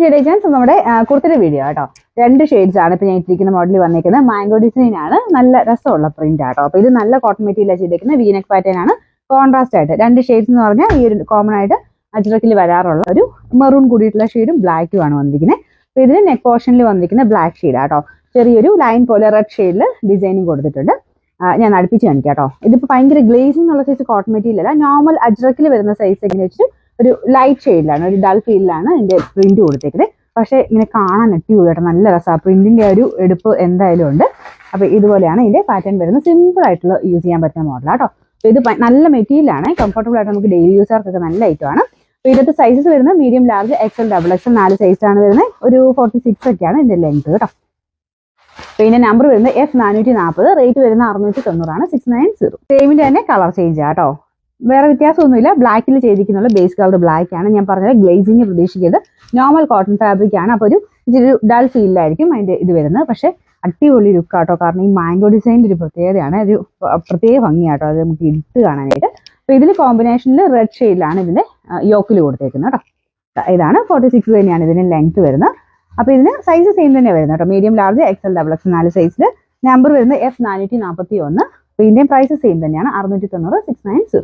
ജഡേജൻസ് നമ്മുടെ കുർത്തിയുടെ വീഡിയോ കേട്ടോ. 2 ഷെയ്ഡ്സ് ആണ് ഇപ്പൊ ഞാൻ ഇട്ടിരിക്കുന്ന മോഡലിൽ വന്നിരിക്കുന്നത്. മാംഗോ ഡിസൈൻ ആണ്, നല്ല രസമുള്ള പ്രിന്റ് ആട്ടോ. അപ്പൊ ഇത് നല്ല കോട്ടൺ മെറ്റീരിയൽ ചെയ്തിരിക്കുന്ന വീനെക്ക് പാറ്റേൺ ആണ്. കോൺട്രാസ്റ്റ് ആയിട്ട് 2 ഷെയ്ഡ്സ് എന്ന് പറഞ്ഞാൽ ഈ ഒരു കോമൺ ആയിട്ട് അജ്രക്കിൽ വരാറുള്ള ഒരു മെറൂൺ കൂടിയിട്ടുള്ള ഷെയ്ഡും ബ്ലാക്കും ആണ് വന്നിരിക്കുന്നത്. അപ്പൊ ഇതിന് നെക്ക് പോർഷനിൽ വന്നിരിക്കുന്ന ബ്ലാക്ക് ഷെയ്ഡ് ആട്ടോ. ചെറിയൊരു ലൈൻ പോലെ റെഡ് ഷെയ്ഡിൽ ഡിസൈനിങ് കൊടുത്തിട്ടുണ്ട്. ഞാൻ അടുപ്പിച്ച് കാണിക്കാം കേട്ടോ. ഇതിപ്പോ ഭയങ്കര ഗ്ലേസിംഗ് ഉള്ള സൈസ് കോട്ടൺ മെറ്റീരിയൽ അല്ല, നോർമൽ അജ്രക്കിൽ വരുന്ന സൈസ് എങ്ങനെ വെച്ചിട്ട് ഒരു ലൈറ്റ് ഷെയ്ഡിലാണ്, ഒരു ഡൾ ഫീലിലാണ് ഇതിന്റെ പ്രിന്റ് കൊടുത്തേക്കുന്നത്. പക്ഷെ ഇങ്ങനെ കാണാൻ അടിപൊളി കേട്ടോ, നല്ല രസമാണ്. പ്രിന്റിന്റെ ഒരു എടുപ്പ് എന്തായാലും ഉണ്ട്. അപ്പൊ ഇതുപോലെയാണ് ഇതിന്റെ പാറ്റേൺ വരുന്നത്. സിമ്പിൾ ആയിട്ടുള്ള യൂസ് ചെയ്യാൻ പറ്റുന്ന മോഡലാണ് കേട്ടോ. അപ്പൊ ഇത് നല്ല മെറ്റീരിയലാണ്, കംഫർട്ടബിൾ ആയിട്ട് നമുക്ക് ഡെയിലി യൂസർക്കൊക്കെ നല്ല ഐറ്റമാണ്. അപ്പൊ ഇതിന്റെ സൈസസ് വരുന്നത് medium, large, XL, double XL 4 സൈസാണ് വരുന്നത്. ഒരു 46 ഒക്കെയാണ് ഇതിന്റെ ലെങ്ത് കേട്ടോ. പിന്നെ നമ്പർ വരുന്നത് F440, റേറ്റ് വരുന്ന 690 ആണ്, 690. സെയിമിന്റെ തന്നെ കളർ ചേഞ്ച് ആട്ടോ, വേറെ വ്യത്യാസമൊന്നുമില്ല. ബ്ലാക്കിൽ ചെയ്തിരിക്കുന്നുള്ള ബേസ് കളർ ബ്ലാക്ക് ആണ്. ഞാൻ പറഞ്ഞത് ഗ്ലേസിങ് പ്രതീക്ഷിക്കരുത്, നോർമൽ കോട്ടൺ ഫാബ്രിക് ആണ്. അപ്പോൾ ഒരു ഡൾ ഫീലിലായിരിക്കും അതിന്റെ ഇത് വരുന്നത്. പക്ഷെ അടിപൊളി ലുക്ക് ആട്ടോ, കാരണം ഈ മാംഗോ ഡിസൈനിന്റെ ഒരു പ്രത്യേകതയാണ്, ഒരു പ്രത്യേക ഭംഗിയാട്ടോ അത് നമുക്ക് ഇട്ട് കാണാനായിട്ട്. അപ്പൊ ഇതിൽ കോമ്പിനേഷനിൽ റെഡ് ഷെയ്ഡിലാണ് ഇതിന്റെ യോക്കിൽ കൊടുത്തേക്കുന്നത് കേട്ടോ. ഇതാണ് 46 തന്നെയാണ് ഇതിന്റെ ലെങ്ത് വരുന്നത്. അപ്പൊ ഇതിന് സൈസ് സെയിം തന്നെയാണ് വരുന്നത് കേട്ടോ. Medium, large, XL, double XL 4 സൈസിൽ. നമ്പർ വരുന്നത് F441. അപ്പൊ ഇതിന്റെയും പ്രൈസ് സെയിം തന്നെയാണ്, 690, 690.